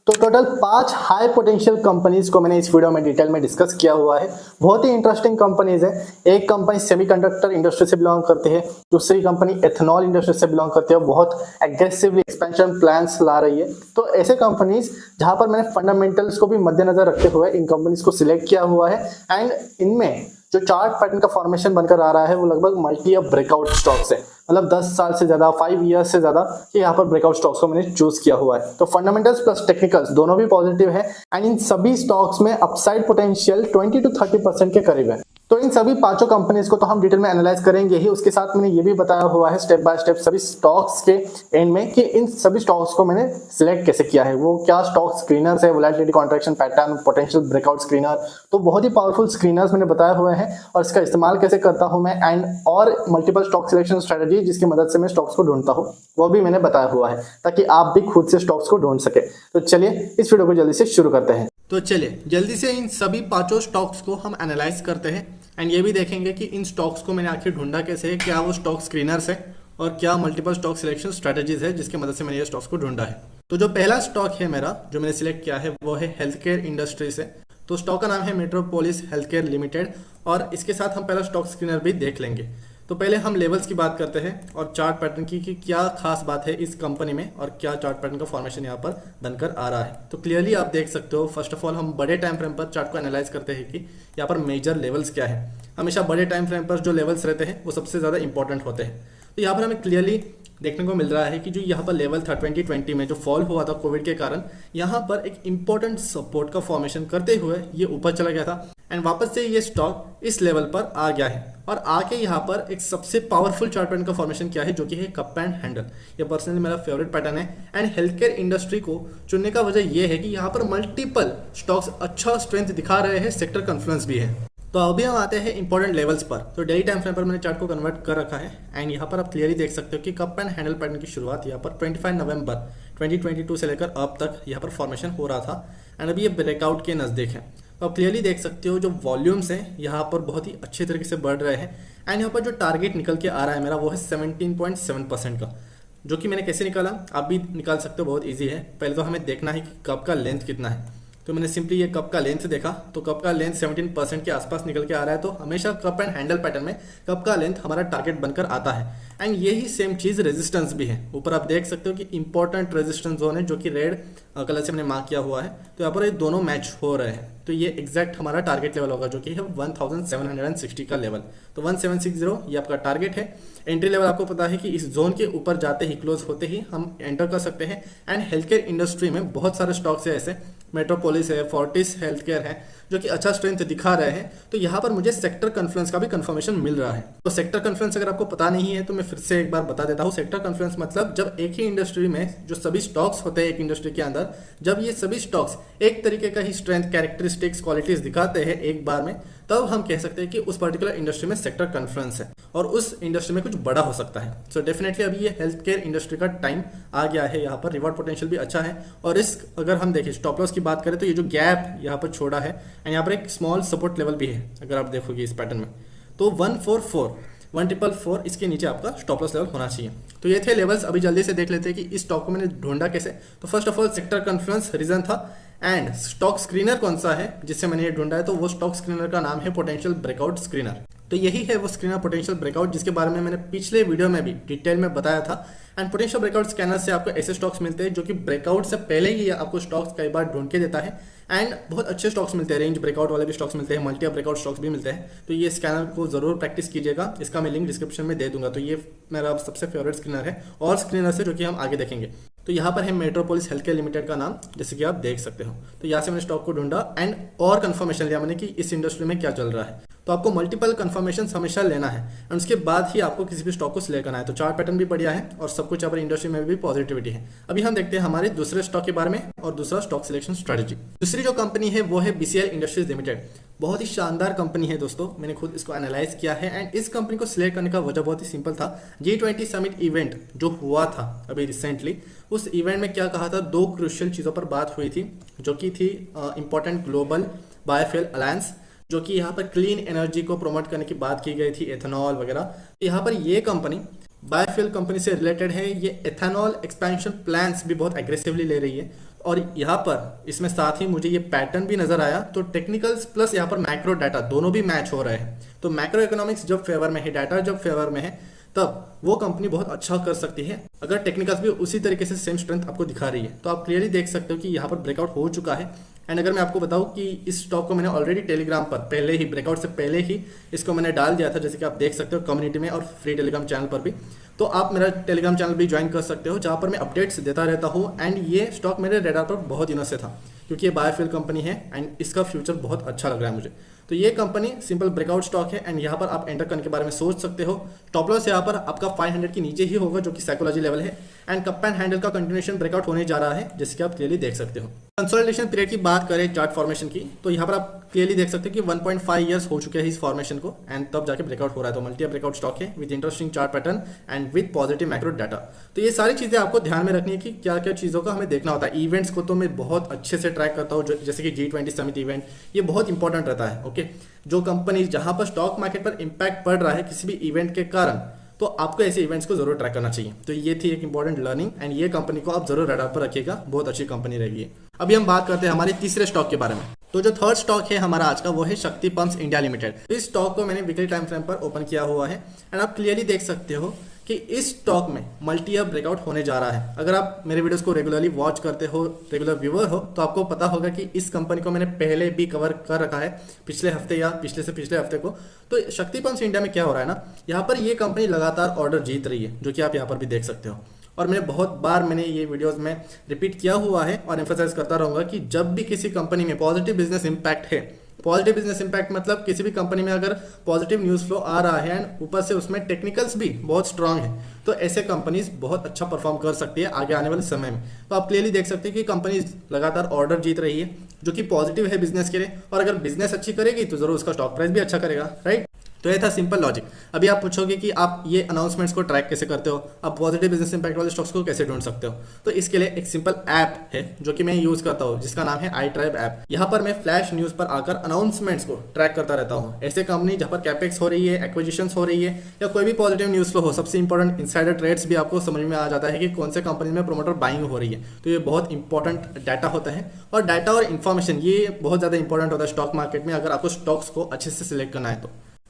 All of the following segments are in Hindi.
तो टोटल 5 हाई पोटेंशियल कंपनीज को मैंने इस वीडियो में डिटेल में डिस्कस किया हुआ है। बहुत ही इंटरेस्टिंग कंपनीज है। एक कंपनी सेमीकंडक्टर इंडस्ट्री से बिलोंग करती है, दूसरी कंपनी एथेनॉल इंडस्ट्री से बिलोंग करती है, बहुत एग्रेसिवली एक्सपेंशन प्लान्स ला रही है। तो ऐसे कंपनीज जहां पर मैंने फंडामेंटल्स को भी मद्देनजर रखते हुए इन कंपनीज को सिलेक्ट किया हुआ है एंड इनमें जो चार्ट पैटर्न का फॉर्मेशन बनकर आ रहा है वो लगभग मल्टी ऑफ ब्रेकआउट स्टॉक्स है। मतलब 10 साल से ज्यादा, 5 ईयर्स से ज्यादा यहाँ पर ब्रेकआउट स्टॉक्स को मैंने चूज किया हुआ है। तो फंडामेंटल्स प्लस टेक्निकल्स दोनों भी पॉजिटिव है एंड इन सभी स्टॉक्स में अपसाइड पोटेंशियल 20 to 30% के करीब है। तो इन सभी पांचों कंपनीज को तो हम डिटेल में एनालाइज करेंगे ही। उसके साथ मैंने ये भी बताया हुआ है स्टेप बाय स्टेप सभी स्टॉक्स के एंड में कि इन सभी स्टॉक्स को मैंने सिलेक्ट कैसे किया है, वो क्या स्टॉक स्क्रीनर्स है, volatility contraction pattern, potential breakout screener. तो बहुत ही पावरफुल स्क्रीनर्स मैंने बताए हुए हैं और इसका इस्तेमाल कैसे करता हूं मैं एंड और मल्टीपल स्टॉक सिलेक्शन स्ट्रेटजी जिसकी मदद से मैं स्टॉक्स को ढूंढता हूं वो भी मैंने बताया हुआ है ताकि आप भी खुद से स्टॉक्स को ढूंढ सके। तो चलिए इस वीडियो को जल्दी से शुरू करते हैं। तो चलिए जल्दी से इन सभी पांचों स्टॉक्स को हम एनालाइज करते हैं एंड ये भी देखेंगे कि इन स्टॉक्स को मैंने आखिर ढूंढा कैसे है, क्या वो स्टॉक स्क्रीनर्स है और क्या मल्टीपल स्टॉक सिलेक्शन स्ट्रेटजीज है जिसकी मदद से मैंने ये स्टॉक्स को ढूंढा है। तो जो पहला स्टॉक है मेरा जो मैंने सिलेक्ट किया है वो है हेल्थ केयर इंडस्ट्री से। तो स्टॉक का नाम है मेट्रोपोलिस हेल्थ केयर लिमिटेड और इसके साथ हम पहला स्टॉक स्क्रीनर भी देख लेंगे। तो पहले हम लेवल्स की बात करते हैं और चार्ट पैटर्न की कि क्या खास बात है इस कंपनी में और क्या चार्ट पैटर्न का फॉर्मेशन यहाँ पर बनकर आ रहा है। तो क्लियरली आप देख सकते हो, फर्स्ट ऑफ ऑल हम बड़े टाइम फ्रेम पर चार्ट को एनालाइज करते हैं कि यहाँ पर मेजर लेवल्स क्या है। हमेशा बड़े टाइम फ्रेम पर जो लेवल्स रहते हैं वो सबसे ज़्यादा इंपॉर्टेंट होते हैं। तो यहाँ पर हमें क्लियरली देखने को मिल रहा है कि जो यहाँ पर लेवल था 2020 में जो फॉल हुआ था कोविड के कारण, यहाँ पर एक इंपॉर्टेंट सपोर्ट का फॉर्मेशन करते हुए ये ऊपर चला गया था एंड वापस से ये स्टॉक इस लेवल पर आ गया है और आके यहाँ पर एक सबसे पावरफुल चार्ट पैटर्न का फॉर्मेशन किया है जो कि है कप एंड हैंडल। ये पर्सनली मेरा फेवरेट पैटर्न है एंड हेल्थ केयर इंडस्ट्री को चुनने का वजह ये है कि यहाँ पर मल्टीपल स्टॉक्स अच्छा स्ट्रेंथ दिखा रहे हैं, सेक्टर कॉन्फ्लुएंस भी है। तो अभी हम आते हैं इंपॉर्टेंट लेवल्स पर। तो डेली टाइम फ्रेम पर मैंने चार्ट को कन्वर्ट कर रखा है एंड यहाँ पर आप क्लियरली देख सकते हो कि कप एंड हैंडल पैटर्न की शुरुआत यहाँ पर 25 नवंबर 2022 से लेकर अब तक यहाँ पर फॉर्मेशन हो रहा था एंड अभी ये ब्रेकआउट के नज़दीक है। तो आप क्लियरली देख सकते हो जो वॉल्यूम्स हैं यहाँ पर बहुत ही अच्छे तरीके से बढ़ रहे हैं एंड यहाँ पर जो टारगेट निकल के आ रहा है मेरा वो है 17.7% का, जो कि मैंने कैसे निकाला आप भी निकाल सकते हो, बहुत ईजी है। पहले तो हमें देखना है कि कप का लेंथ कितना है। तो मैंने सिंपली ये कप का लेंथ देखा तो कप का लेंथ 17% के आसपास निकल के आ रहा है। तो हमेशा कप एंड हैंडल पैटर्न में कप का लेंथ हमारा टारगेट बनकर आता है एंड यही सेम चीज़ रेजिस्टेंस भी है। ऊपर आप देख सकते हो कि इंपॉर्टेंट रेजिस्टेंस जोन है जो कि रेड कलर से मैंने मार्क किया हुआ है। तो यहाँ पर ये दोनों मैच हो रहे हैं तो ये एग्जैक्ट हमारा टारगेट लेवल होगा जो कि है 1760 का लेवल। तो 1760 ये आपका टारगेट है। एंट्री लेवल आपको पता है कि इस जोन के ऊपर जाते ही, क्लोज होते ही हम एंटर कर सकते हैं एंड हेल्थ केयर इंडस्ट्री में बहुत सारे स्टॉक्स है ऐसे, मेट्रोपोलिस है, फोर्टिस हेल्थ केयर है जो कि अच्छा स्ट्रेंथ दिखा रहे हैं। तो यहाँ पर मुझे सेक्टर कॉन्फ्लुएंस का भी कंफर्मेशन मिल रहा है। तो सेक्टर कॉन्फ्लुएंस अगर आपको पता नहीं है तो मैं फिर से एक बार बता देता हूँ। सेक्टर कॉन्फ्लुएंस मतलब जब एक ही इंडस्ट्री में जो सभी स्टॉक्स होते हैं एक इंडस्ट्री के अंदर, जब ये सभी स्टॉक्स एक तरीके का ही स्ट्रेंथ, कैरेक्टरिस्टिक्स, क्वालिटीज दिखाते हैं एक बार में, तब हम कह सकते हैं कि उस पर्टिकुलर इंडस्ट्री में सेक्टर कॉन्फ्लुएंस है और उस इंडस्ट्री में कुछ बड़ा हो सकता है। सो डेफिनेटली अभी ये हेल्थ केयर इंडस्ट्री का टाइम आ गया है। यहाँ पर रिवॉर्ड पोटेंशियल भी अच्छा है और रिस्क अगर हम देखें, स्टॉप लॉस की बात करें तो ये जो गैप यहाँ पर छोड़ा है एंड यहाँ पर एक स्मॉल सपोर्ट लेवल भी है अगर आप देखोगे इस पैटर्न में। तो 144 इसके नीचे आपका स्टॉप लॉस लेवल होना चाहिए। तो ये थे लेवल्स। अभी जल्दी से देख लेते हैं कि इस स्टॉक को मैंने ढूंढा कैसे। तो first of all sector confluence region था एंड स्टॉक स्क्रीनर कौन सा है जिससे मैंने ये ढूंढा है, तो वो स्टॉक स्क्रीनर का नाम है पोटेंशियल ब्रेकआउट स्क्रीनर। तो यही है वो स्क्रीनर पोटेंशियल ब्रेकआउट जिसके बारे में मैंने पिछले वीडियो में भी डिटेल में बताया था। एंड पोटेंशियल ब्रेकआउट स्कैनर से आपको ऐसे स्टॉक्स मिलते हैं जो कि ब्रेकआउट से पहले ही आपको स्टॉक्स कई बार ढूंढ के देता है एंड बहुत अच्छे स्टॉक्स मिलते हैं, रेंज ब्रेकआउट वाले भी स्टॉक्स मिलते हैं, मल्टी ब्रेकआउट स्टॉक्स भी मिलते हैं। तो ये स्कैनर को जरूर प्रैक्टिस कीजिएगा, इसका मैं लिंक डिस्क्रिप्शन में दे दूंगा। तो ये मेरा सबसे फेवरेट स्क्रीनर है और स्क्रीनर से जो कि हम आगे देखेंगे। तो यहाँ पर है मेट्रोपोलिस हेल्थ केयर लिमिटेड का नाम, जैसे कि आप देख सकते हो। तो यहाँ से मैंने स्टॉक को ढूंढा एंड और कंफर्मेशन लिया मैंने कि इस इंडस्ट्री में क्या चल रहा है। तो आपको मल्टीपल कंफर्मेशन हमेशा लेना है एंड उसके बाद ही आपको किसी भी स्टॉक को सिलेक्ट करना है। तो चार्ट पैटर्न भी बढ़िया है और सब कुछ यहाँ पर इंडस्ट्री में भी पॉजिटिविटी है। अभी हम देखते हैं हमारे दूसरे स्टॉक के बारे में और दूसरा स्टॉक सिलेक्शन स्ट्रेटजी। दूसरी जो कंपनी है वो है BCL इंडस्ट्रीज लिमिटेड। बहुत ही शानदार कंपनी है दोस्तों, मैंने खुद इसको एनालाइज किया है एंड इस कंपनी को सिलेक्ट करने का वजह बहुत ही सिंपल था। G20 समिट इवेंट जो हुआ था अभी रिसेंटली, उस इवेंट में क्या कहा था, दो क्रूशियल चीज़ों पर बात हुई थी जो कि थी इंपॉर्टेंट ग्लोबल बायोफ्यूल अलायंस, जो कि यहाँ पर क्लीन एनर्जी को प्रमोट करने की बात की गई थी, एथेनॉल वगैरह। यहाँ पर ये कंपनी बायोफ्यूल कंपनी से रिलेटेड है, ये एथेनॉल एक्सपेंशन प्लान्स भी बहुत एग्रेसिवली ले रही है। और यहाँ पर इसमें साथ ही मुझे ये पैटर्न भी नजर आया, तो टेक्निकल्स प्लस यहाँ पर मैक्रो डाटा दोनों भी मैच हो रहे हैं। तो मैक्रो इकोनॉमिक्स जब फेवर में है, डाटा जब फेवर में है, तब वो कंपनी बहुत अच्छा कर सकती है अगर टेक्निकल्स भी उसी तरीके से सेम स्ट्रेंथ आपको दिखा रही है। तो आप क्लियरली देख सकते हो कि यहाँ पर ब्रेकआउट हो चुका है। एंड अगर मैं आपको बताऊं कि इस स्टॉक को मैंने ऑलरेडी टेलीग्राम पर पहले ही, ब्रेकआउट से पहले ही इसको मैंने डाल दिया था, जैसे कि आप देख सकते हो कम्युनिटी में और फ्री टेलीग्राम चैनल पर भी। तो आप मेरा टेलीग्राम चैनल भी ज्वाइन कर सकते हो, जहाँ पर मैं अपडेट्स देता रहता हूँ। एंड ये स्टॉक मेरे रेडार पर बहुत दिनों से था, क्योंकि ये बायोफ्यूल कंपनी है एंड इसका फ्यूचर बहुत अच्छा लग रहा है मुझे। तो ये कंपनी सिंपल ब्रेकआउट स्टॉक है एंड यहाँ पर आप एंटर करने के बारे में सोच सकते हो। स्टॉप लॉस यहाँ पर आपका 500 के नीचे ही होगा, जो कि साइकोलॉजी लेवल है। एंड कप एंड हैंडल का कंटिन्यूएशन ब्रेकआउट होने जा रहा है, जैसे कि आप क्लियरली देख सकते हो। कंसोलिडेशन पीरियड की बात करें चार्ट फॉर्मेशन की, तो यहाँ पर आप क्लियरली देख सकते हो कि 1.5 ईयर्स हो चुके हैं इस फॉर्मेशन को एंड तब जाके ब्रेकआउट हो रहा है। तो मल्टी ब्रेकआउट स्टॉक है with interesting chart pattern and with positive macro data. तो ये सारी चीजें आपको ध्यान में रखनी है कि क्या क्या चीजों का हमें देखना होता है। इवेंट्स को तो मैं बहुत अच्छे से ट्रैक करता हूँ, जैसे कि G20 समिट इवेंट, ये बहुत इंपॉर्टेंट रहता है। ओके, जो कंपनी जहां पर स्टॉक मार्केट पर इंपैक्ट पड़ रहा है किसी भी इवेंट के कारण, तो आपको ऐसे इवेंट्स को जरूर ट्रैक करना चाहिए। तो ये थी एक इंपॉर्टेंट लर्निंग एंड ये कंपनी को आप जरूर रडार पर रखिएगा, बहुत अच्छी कंपनी रहेगी। अभी हम बात करते हैं हमारे तीसरे स्टॉक के बारे में। तो जो थर्ड स्टॉक है हमारा आज का, वो है शक्ति पंप्स इंडिया लिमिटेड। इस स्टॉक को मैंने वीकली टाइम फ्रेम पर ओपन किया हुआ है एंड आप क्लियरली देख सकते हो कि इस स्टॉक में मल्टी ईयर ब्रेकआउट होने जा रहा है। अगर आप मेरे वीडियोस को रेगुलरली वॉच करते हो, रेगुलर व्यूअर हो, तो आपको पता होगा कि इस कंपनी को मैंने पहले भी कवर कर रखा है, पिछले हफ्ते या पिछले से पिछले हफ्ते को। तो शक्ति पंप्स इंडिया में क्या हो रहा है ना, यहाँ पर ये कंपनी लगातार ऑर्डर जीत रही है, जो कि आप यहाँ पर भी देख सकते हो। और मैंने बहुत बार ये वीडियोस में रिपीट किया हुआ है और एम्फसाइज करता रहूंगा कि जब भी किसी कंपनी में पॉजिटिव बिजनेस इंपैक्ट है, पॉजिटिव बिजनेस इंपैक्ट मतलब किसी भी कंपनी में अगर पॉजिटिव न्यूज़ फ्लो आ रहा है एंड ऊपर से उसमें टेक्निकल्स भी बहुत स्ट्रांग है, तो ऐसे कंपनीज बहुत अच्छा परफॉर्म कर सकती है आगे आने वाले समय में। तो आप क्लियरली देख सकते हैं कि कंपनी लगातार ऑर्डर जीत रही है, जो कि पॉजिटिव है बिजनेस के लिए। और अगर बिजनेस अच्छी करेगी तो जरूर उसका स्टॉक प्राइस भी अच्छा करेगा, राइट। तो ये था सिंपल लॉजिक। अभी आप पूछोगे कि आप ये अनाउंसमेंट्स को ट्रैक कैसे करते हो, आप पॉजिटिव बिजनेस इंपैक्ट वाले स्टॉक्स को कैसे ढूंढ सकते हो। तो इसके लिए एक सिंपल ऐप है जो कि मैं यूज करता हूँ, जिसका नाम है iTribe ऐप। यहाँ पर मैं फ्लैश न्यूज पर आकर अनाउंसमेंट्स को ट्रैक करता रहता हूँ। ऐसे कंपनी जहाँ पर कैपेक्स हो रही है, एक्विजिशन हो रही है, या कोई भी पॉजिटिव न्यूज फ्लो हो, सबसे इंपॉर्टेंट इनसाइडर ट्रेड्स भी आपको समझ में आ जाता है कि कौन से कंपनी में प्रोमोटर बाइंग हो रही है। तो ये बहुत इंपॉर्टेंट डाटा होता है, और डाटा और इन्फॉर्मेशन ये बहुत ज्यादा इंपॉर्टेंट होता है स्टॉक मार्केट में, अगर आपको स्टॉक्स को अच्छे से सिलेक्ट करना है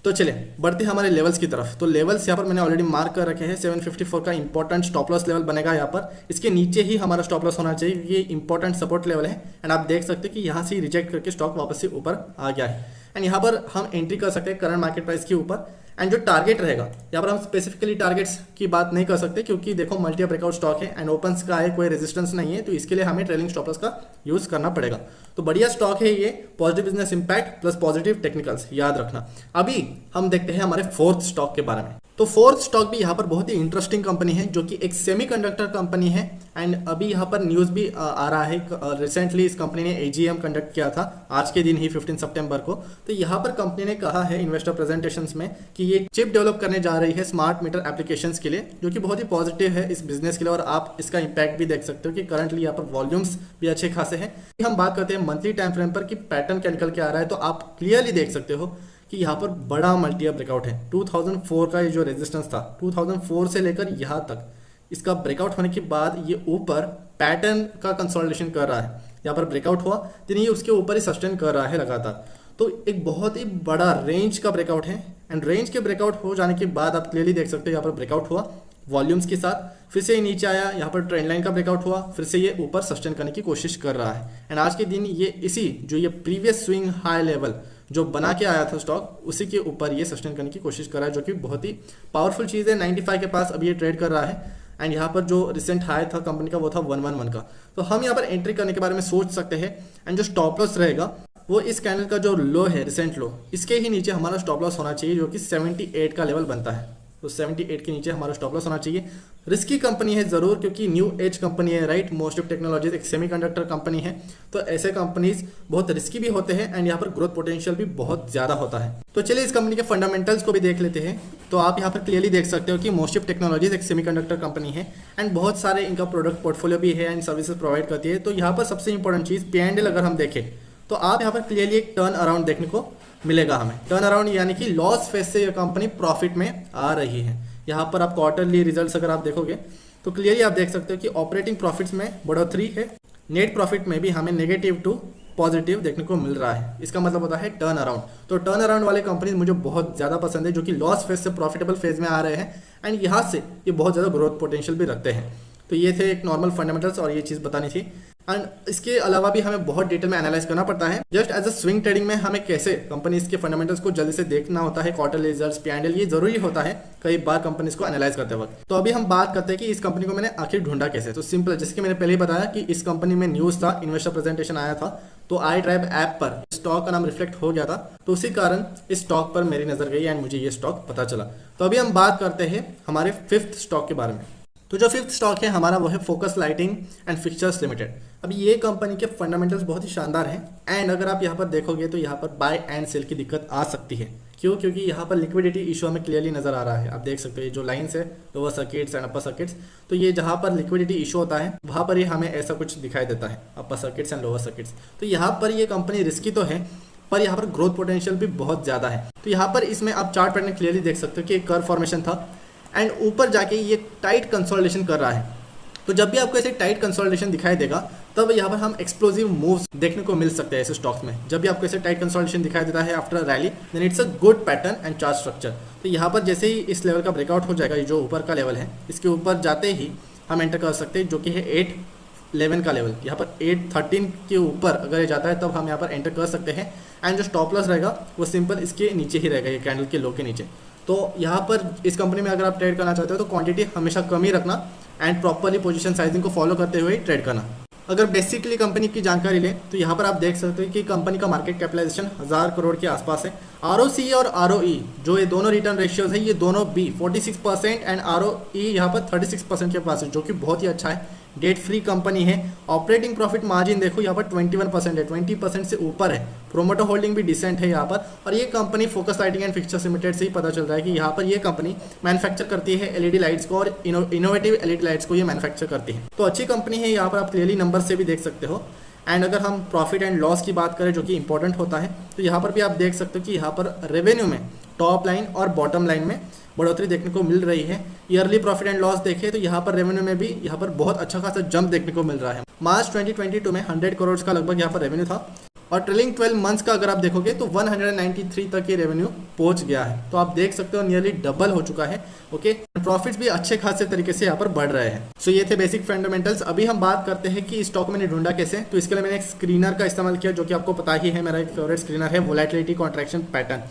तो चलिए बढ़ते हैं हमारे लेवल्स की तरफ। तो लेवल्स यहाँ पर मैंने ऑलरेडी मार्क कर रखे हैं। 754 का इंपॉर्टेंट स्टॉप लॉस लेवल बनेगा यहाँ पर, इसके नीचे ही हमारा स्टॉप लॉस होना चाहिए। ये इंपॉर्टेंट सपोर्ट लेवल है एंड आप देख सकते हैं कि यहाँ से रिजेक्ट करके स्टॉक वापस से ऊपर आ गया है एंड यहाँ पर हम एंट्री कर सकते हैं करंट मार्केट प्राइस के ऊपर। एंड जो टारगेट रहेगा, यहाँ पर हम स्पेसिफिकली टारगेट्स की बात नहीं कर सकते, क्योंकि देखो मल्टी ब्रेकआउट स्टॉक है एंड ओपन्स का है, कोई रेजिस्टेंस नहीं है, तो इसके लिए हमें ट्रेलिंग स्टॉप लॉस का यूज करना पड़ेगा। तो बढ़िया स्टॉक है ये, positive business impact plus positive technicals, याद रखना। अभी हम देखते हैं हमारे फोर्थ स्टॉक के बारे में। तो फोर्थ स्टॉक भी यहाँ पर बहुत ही इंटरेस्टिंग कंपनी है, जो कि एक सेमीकंडक्टर कंपनी है एंड अभी यहाँ पर न्यूज़ भी आ रहा है। रिसेंटली इस कंपनी ने AGM कंडक्ट किया था आज के दिन ही 15 सितंबर को। तो यहाँ पर कंपनी ने कहा है इन्वेस्टर प्रेजेंटेशंस में कि ये चिप डेवलप करने जा रही है स्मार्ट मीटर एप्लीकेशंस के लिए, जो कि बहुत ही पॉजिटिव है इस बिजनेस के लिए। और आप इसका इंपैक्ट भी देख सकते हो कि करंटली यहाँ पर वॉल्यूम्स भी अच्छे खासे हैं। हम बात करते हैं मंथली टाइम फ्रेम पर कि पैटर्न क्या निकल के आ रहा है, तो आप क्लियरली देख सकते हो कि यहाँ पर बड़ा मल्टी ब्रेकआउट है। 2004 का ये जो रेजिस्टेंस था, 2004 से लेकर यहाँ तक इसका ब्रेकआउट होने के बाद ये ऊपर पैटर्न का कंसोलिडेशन कर रहा है। यहाँ पर ब्रेकआउट हुआ तो ये उसके ऊपर ही सस्टेन कर रहा है लगातार। तो एक बहुत ही बड़ा रेंज का ब्रेकआउट है एंड रेंज के ब्रेकआउट हो जाने के बाद आप क्लियरली देख सकते हो यहाँ पर ब्रेकआउट हुआ वॉल्यूम्स के साथ, फिर से ये नीचे आया, यहाँ पर ट्रेंड लाइन का ब्रेकआउट हुआ, फिर से ये ऊपर सस्टेन करने की कोशिश कर रहा है। एंड आज के दिन ये इसी जो ये प्रीवियस स्विंग हाई लेवल जो बना के आया था स्टॉक, उसी के ऊपर ये सस्टेन करने की कोशिश कर रहा है, जो कि बहुत ही पावरफुल चीज़ है। 95 के पास अभी ये ट्रेड कर रहा है एंड यहाँ पर जो रिसेंट हाई था कंपनी का वो था 111 का। तो हम यहाँ पर एंट्री करने के बारे में सोच सकते हैं एंड जो स्टॉप लॉस रहेगा वो इस कैंडल का जो लो है, रिसेंट लो, इसके ही नीचे हमारा स्टॉप लॉस होना चाहिए, जो कि 78 का लेवल बनता है। तो 78 के नीचे हमारा स्टॉप लॉस होना चाहिए। रिस्की कंपनी है जरूर, क्योंकि न्यू एज कंपनी है, राइट। मोस्ट ऑफ टेक्नोलॉजीज एक सेमीकंडक्टर कंपनी है, तो ऐसे कंपनीज बहुत रिस्की भी होते हैं एंड यहाँ पर ग्रोथ पोटेंशियल भी बहुत ज्यादा होता है। तो चलिए इस कंपनी के फंडामेंटल्स को भी देख लेते हैं। तो आप यहाँ पर क्लियरली देख सकते हो कि मोस्ट ऑफ टेक्नोलॉजीज एक सेमीकंडक्टर कंपनी है एंड बहुत सारे इनका प्रोडक्ट पोर्टफोलियो भी है एंड सर्विसेज प्रोवाइड करती है। तो यहाँ पर सबसे इंपॉर्टेंट चीज P&L अगर हम देखें तो आप यहाँ पर क्लियरली एक टर्न अराउंड देखने को मिलेगा हमें। टर्न अराउंड यानी कि लॉस फेज से ये कंपनी प्रॉफिट में आ रही है। यहाँ पर आप क्वार्टरली रिजल्ट्स अगर आप देखोगे तो क्लियरली आप देख सकते हो कि ऑपरेटिंग प्रॉफिट्स में बढ़ोतरी है नेट प्रॉफिट में भी हमें नेगेटिव टू पॉजिटिव देखने को मिल रहा है। इसका मतलब होता है टर्न अराउंड। तो टर्न अराउंड वाले कंपनीज मुझे बहुत ज़्यादा पसंद है, जो कि लॉस फेज से प्रॉफिटेबल फेज में आ रहे हैं एंड यहाँ से ये बहुत ज़्यादा ग्रोथ पोटेंशियल भी रखते हैं। तो ये थे एक नॉर्मल फंडामेंटल्स और ये चीज़ बतानी थी। एंड इसके अलावा भी हमें बहुत डिटेल में एनालाइज करना पड़ता है। Just as a swing trading में हमें कैसे कंपनीज के फंडामेंटल्स को जल्दी से देखना होता है, क्वार्टरली रिजल्ट्स, P&L, ये जरूरी होता है कई बार कंपनीज को एनालाइज करते वक्त। तो अभी हम बात करते हैं कि इस कंपनी को मैंने आखिर ढूंढा कैसे। तो सिंपल है, जैसे कि मैंने पहले ही बताया कि इस कंपनी में न्यूज़ था, इन्वेस्टर प्रेजेंटेशन आया था, तो iTribe ऐप पर स्टॉक का नाम रिफ्लेक्ट हो गया था, तो उसी कारण इस स्टॉक पर मेरी नजर गई एंड मुझे ये स्टॉक पता चला। तो अभी हम बात करते हैं हमारे 5th स्टॉक के बारे में। तो जो 5th स्टॉक है हमारा वो है focus lighting and fixtures limited. अभी ये कंपनी के फंडामेंटल्स बहुत ही शानदार हैं एंड अगर आप यहाँ पर देखोगे तो यहाँ पर बाय एंड सेल की दिक्कत आ सकती है। क्यों? क्योंकि यहाँ पर लिक्विडिटी इशू हमें क्लियरली नजर आ रहा है। आप देख सकते हो ये जो लाइन्स है, lower circuits and upper circuits, तो ये जहाँ पर लिक्विडिटी इशू होता है वहाँ पर ही हमें ऐसा कुछ दिखाई देता है, अपर सर्किट्स एंड लोअर सर्किट्स। तो यहाँ पर ये कंपनी रिस्की तो है पर यहाँ पर ग्रोथ पोटेंशियल भी बहुत ज़्यादा है। तो यहाँ पर इसमें आप चार्ट पैटर्न क्लियरली देख सकते हो कि एक कर्व फॉर्मेशन था एंड ऊपर जाके ये टाइट कंसोलिडेशन कर रहा है। तो जब भी आपको ऐसे टाइट कंसोलिडेशन दिखाई देगा तब यहाँ पर हम एक्सप्लोसिव मूव्स देखने को मिल सकते हैं ऐसे स्टॉक्स में। जब भी आपको ऐसे टाइट कंसोलिडेशन दिखाई देता है after rally, then it's a good pattern and chart structure. तो यहाँ पर जैसे ही इस लेवल का ब्रेकआउट हो जाएगा, ये जो ऊपर का लेवल है, इसके ऊपर जाते ही हम एंटर कर सकते हैं, जो कि है 811 का लेवल। यहाँ पर 813 के ऊपर अगर ये जाता है तब हम यहाँ पर एंटर कर सकते हैं एंड जो स्टॉप लॉस रहेगा वो सिंपल इसके नीचे ही रहेगा, ये कैंडल के लो के नीचे। तो यहाँ पर इस कंपनी में अगर आप ट्रेड करना चाहते हो तो क्वांटिटी हमेशा कम ही रखना एंड प्रॉपरली पोजीशन साइजिंग को फॉलो करते हुए ट्रेड करना। अगर बेसिकली कंपनी की जानकारी लें तो यहाँ पर आप देख सकते हो कि कंपनी का मार्केट कैपिटलाइजेशन 1000 करोड़ के आसपास है। ROCE और ROE जो ये दोनों रिटर्न रेशियोज है, ये दोनों भी 46% एंड ROE यहाँ पर 36% के पास है, जो कि बहुत ही अच्छा है। डेट फ्री कंपनी है। ऑपरेटिंग प्रॉफिट मार्जिन देखो यहाँ पर 21% है, 20% से ऊपर है। प्रोमोटर होल्डिंग भी डिसेंट है यहाँ पर। और ये company focus lighting and fixtures limited से ही पता चल रहा है कि यहाँ पर ये कंपनी मैन्युफैक्चर करती है LED लाइट्स को और इनोवेटिव LED लाइट्स को ये मैन्युफैक्चर करती है। तो अच्छी कंपनी है, यहाँ पर आप क्लियरली नंबर से भी देख सकते हो। एंड अगर हम प्रॉफिट एंड लॉस की बात करें जो कि इंपॉर्टेंट होता है, तो यहाँ पर भी आप देख सकते हो कि यहाँ पर रेवेन्यू में टॉप लाइन और बॉटम लाइन में बढ़ोतरी देखने को मिल रही है। ईयरली प्रॉफिट एंड लॉस देखें तो यहाँ पर रेवेन्यू में भी यहाँ पर बहुत अच्छा खासा जंप देखने को मिल रहा है। मार्च 2022 में 100 करोड़ का लगभग यहाँ पर रेवेन्यू था और ट्रेलिंग 12 मंथ्स का अगर आप देखोगे तो 193 तक ये रेवेन्यू पहुंच गया है। तो आप देख सकते हो नियरली डबल हो चुका है। ओके, प्रॉफिट्स भी अच्छे खासे तरीके से यहाँ पर बढ़ रहे हैं। सो ये थे बेसिक फंडामेंटल्स। अभी हम बात करते हैं कि स्टॉक मैंने ढूंढा कैसे। तो इसके लिए मैंने एक स्क्रीनर का इस्तेमाल किया, जो कि आपको पता ही है, मेरा एक फेवरेट स्क्रीनर है, वोलेटिलिटी कॉन्ट्रैक्शन पैटर्न।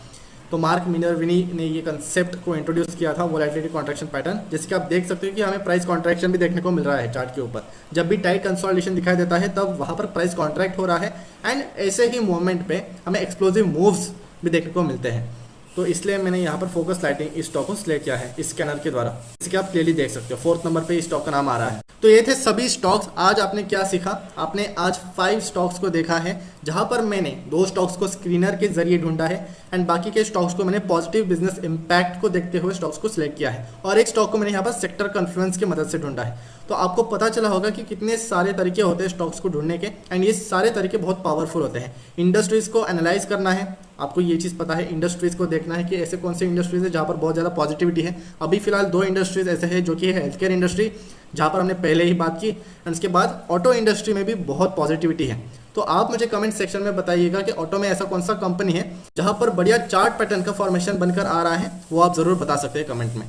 तो मार्क मिनर्विनी ने ये कंसेप्ट को इंट्रोड्यूस किया था, वोलेटिलिटी कॉन्ट्रैक्शन पैटर्न, जैसे कि आप देख सकते हो कि हमें प्राइस कॉन्ट्रैक्शन भी देखने को मिल रहा है चार्ट के ऊपर। जब भी टाइट कंसोलिडेशन दिखाई देता है तब वहाँ पर प्राइस कॉन्ट्रैक्ट हो रहा है एंड ऐसे ही मूवमेंट पे हमें एक्सप्लोसिव मूव्स भी देखने को मिलते हैं। तो इसलिए मैंने यहाँ पर फोकस लाइटिंग इस स्टॉक को सिलेक्ट किया है इस स्कैनर के द्वारा, जिसके आप क्लियरली देख सकते हो 4th नंबर पे इस स्टॉक का नाम आ रहा है। तो ये थे सभी स्टॉक्स। आज आपने क्या सीखा? आपने आज 5 स्टॉक्स को देखा है, जहां पर मैंने 2 स्टॉक्स को स्क्रीनर के जरिए ढूंढा है एंड बाकी के स्टॉक्स को मैंने पॉजिटिव बिजनेस इंपैक्ट को देखते हुए स्टॉक्स को सिलेक्ट किया है और एक स्टॉक को मैंने यहाँ पर सेक्टर कॉन्फ्लुएंस की मदद से ढूंढा है। तो आपको पता चला होगा कि कितने सारे तरीके होते हैं स्टॉक्स को ढूंढने के एंड ये सारे तरीके बहुत पावरफुल होते हैं। इंडस्ट्रीज को एनालाइज करना है, आपको ये चीज़ पता है, इंडस्ट्रीज को देखना है कि ऐसे कौन से इंडस्ट्रीज है जहाँ पर बहुत ज़्यादा पॉजिटिविटी है। अभी फिलहाल 2 इंडस्ट्रीज ऐसे है, जो कि है हेल्थ केयर इंडस्ट्री, जहाँ पर हमने पहले ही बात की, एंड उसके बाद ऑटो इंडस्ट्री में भी बहुत पॉजिटिविटी है। तो आप मुझे कमेंट सेक्शन में बताइएगा कि ऑटो में ऐसा कौन सा कंपनी है जहाँ पर बढ़िया चार्ट पैटर्न का फॉर्मेशन बनकर आ रहा है, वो आप ज़रूर बता सकते हैं कमेंट में।